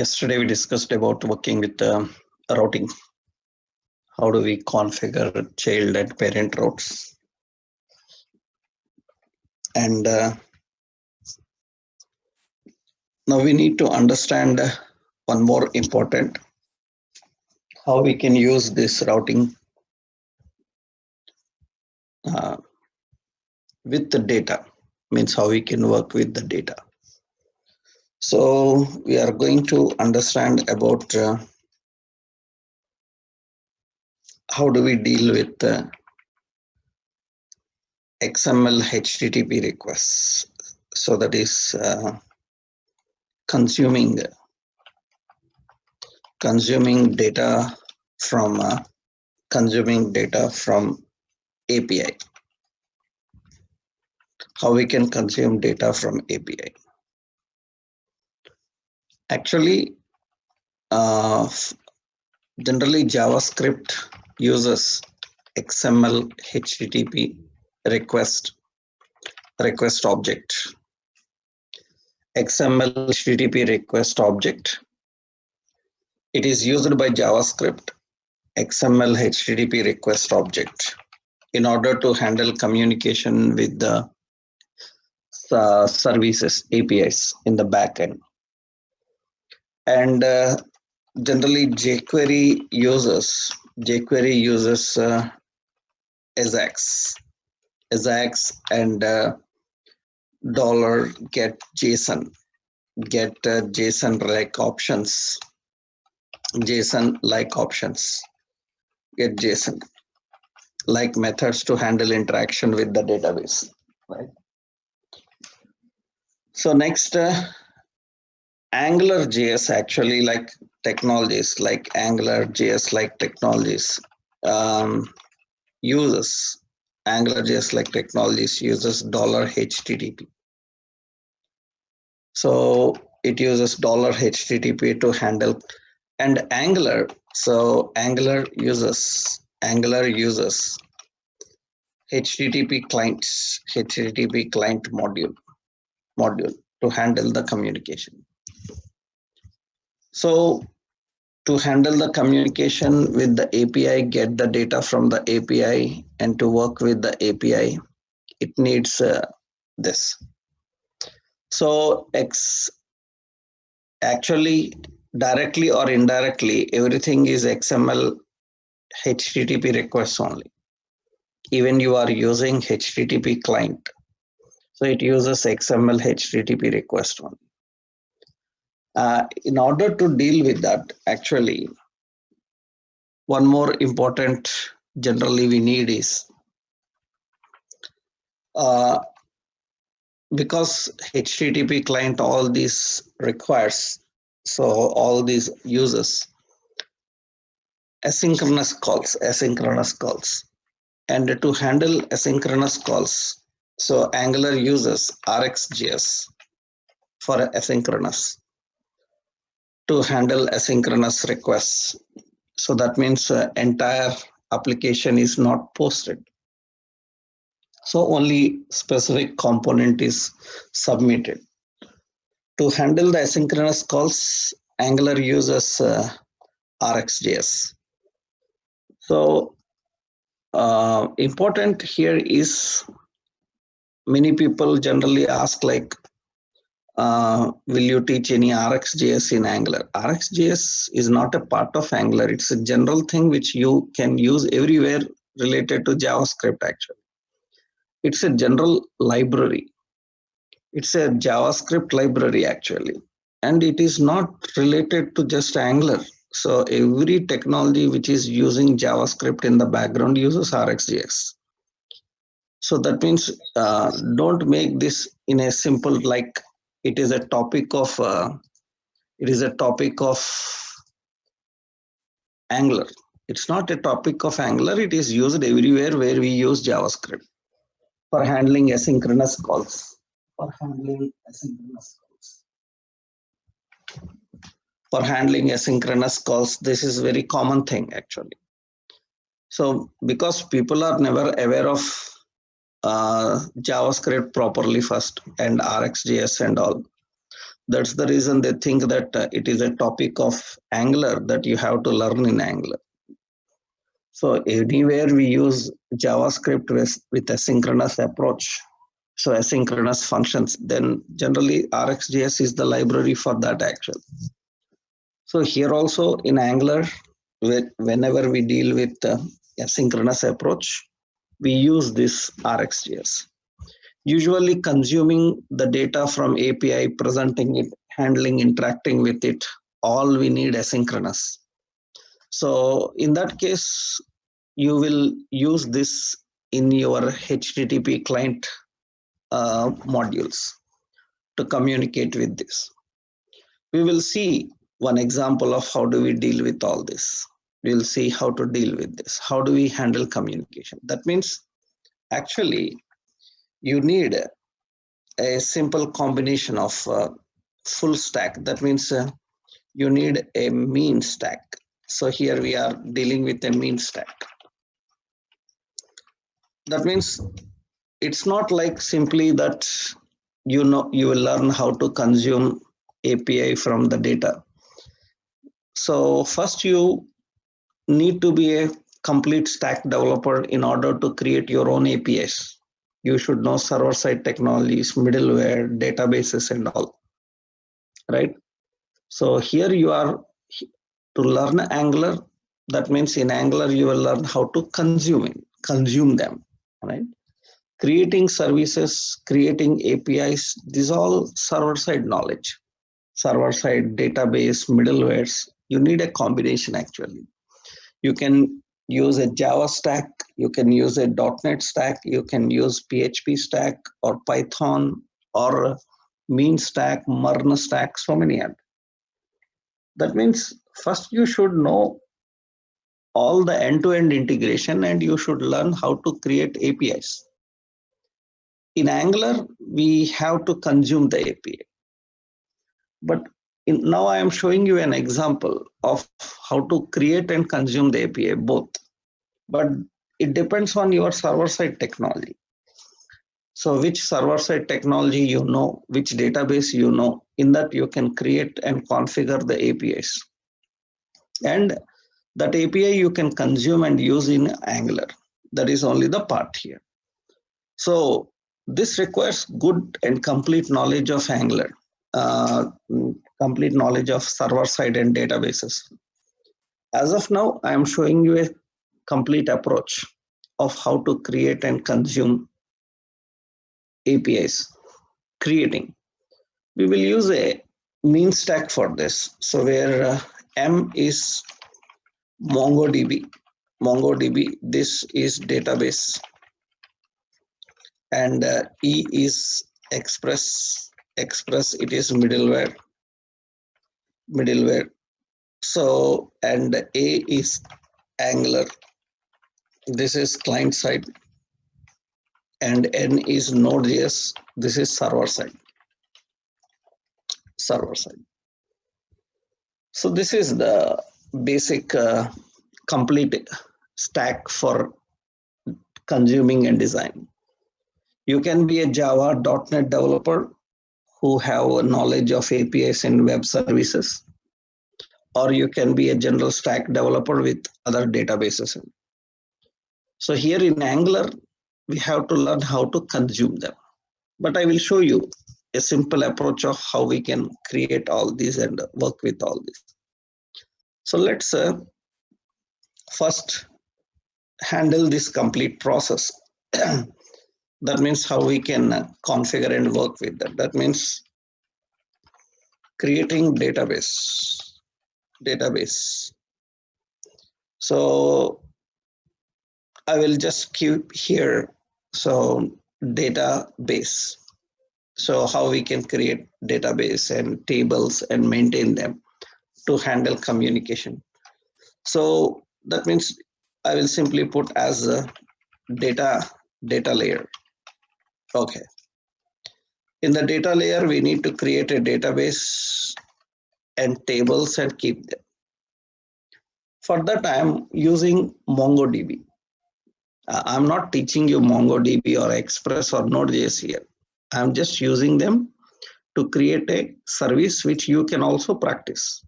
Yesterday we discussed about working with routing. How do we configure child and parent routes? And now we need to understand one more important, how we can use this routing with the data, means how we can work with the data. So we are going to understand about how do we deal with XML HTTP requests. So that is consuming data from API. How we can consume data from API. Actually, generally JavaScript uses XML HTTP request object. XML HTTP request object. It is used by JavaScript XML HTTP request object in order to handle communication with the services, APIs in the backend. And generally jQuery uses Ajax and $get JSON like options, get JSON like methods to handle interaction with the database, right? So next, AngularJS actually like technologies like AngularJS like technologies uses $HTTP. So it uses $HTTP to handle, and Angular uses HTTP client module to handle the communication. So to handle the communication with the API, get the data from the API, and to work with the API, it needs this. So actually, directly or indirectly, everything is XML HTTP requests only. Even you are using HTTP client, so it uses XML HTTP request only. In order to deal with that, actually, one more important generally we need is because HTTP client all these requires, so all these uses asynchronous calls, and to handle asynchronous calls, so Angular uses RxJS for asynchronous to handle asynchronous requests. So that means entire application is not posted. So only specific component is submitted. To handle the asynchronous calls, Angular uses RxJS. So important here is, many people generally ask like, will you teach any RxJS in Angular? RxJS is not a part of Angular. It's a general thing which you can use everywhere related to JavaScript actually. It's a general library. It's a JavaScript library actually. And it is not related to just Angular. So every technology which is using JavaScript in the background uses RxJS. So that means don't make this in a simple like it is a topic of Angular. It's not a topic of Angular. It is used everywhere where we use JavaScript for handling asynchronous calls. For handling asynchronous calls, this is very common thing actually. So because people are never aware of JavaScript properly first and RxJS and all, That's the reason they think that it is a topic of Angular that you have to learn in Angular. So anywhere we use JavaScript with asynchronous approach, so asynchronous functions, then generally RxJS is the library for that actually. So here also in Angular, whenever we deal with asynchronous approach, we use this RxJS. Usually consuming the data from API, presenting it, handling, interacting with it, all we need asynchronous. So in that case, you will use this in your HTTP client modules to communicate with this. We will see one example of how do we deal with all this. We'll see how to deal with this. How do we handle communication? That means actually you need a simple combination of full stack. That means you need a mean stack. So here we are dealing with a mean stack. That means it's not like simply that you will learn how to consume API from the data. So first you need to be a complete stack developer in order to create your own APIs. You should know server-side technologies, middleware, databases and all, right? So here you are to learn Angular. That means in Angular you will learn how to consume them, right? Creating services, creating APIs, these all server-side knowledge. Server-side database, middlewares, you need a combination actually. You can use a Java stack, you can use a .NET stack, you can use PHP stack or Python or mean stack, Mern stack, so many are. That means first you should know all the end-to-end integration and you should learn how to create APIs. In Angular, we have to consume the API. But now I am showing you an example of how to create and consume the API, both. But it depends on your server-side technology. So which server-side technology you know, which database you know, in that you can create and configure the APIs. And that API you can consume and use in Angular. That is only the part here. So this requires good and complete knowledge of Angular, complete knowledge of server-side and databases. As of now, I am showing you a complete approach of how to create and consume APIs. Creating. We will use a mean stack for this. So where M is MongoDB. MongoDB, this is database. And E is Express. Express, it is middleware. So, and A is Angular. This is client side. And N is Node.js. This is server side. So this is the basic complete stack for consuming and design. You can be a Java .NET developer who have a knowledge of APIs and web services, or you can be a general stack developer with other databases. So here in Angular, we have to learn how to consume them. But I will show you a simple approach of how we can create all these and work with all this. So let's first handle this complete process. That means how we can configure and work with that. That means creating database. So I will just keep here. So database. So how we can create database and tables and maintain them to handle communication. So that means I will simply put as a data layer. Okay. In the data layer, we need to create a database and tables and keep them. For that, I am using MongoDB. I'm not teaching you MongoDB or Express or Node.js here. I'm just using them to create a service which you can also practice.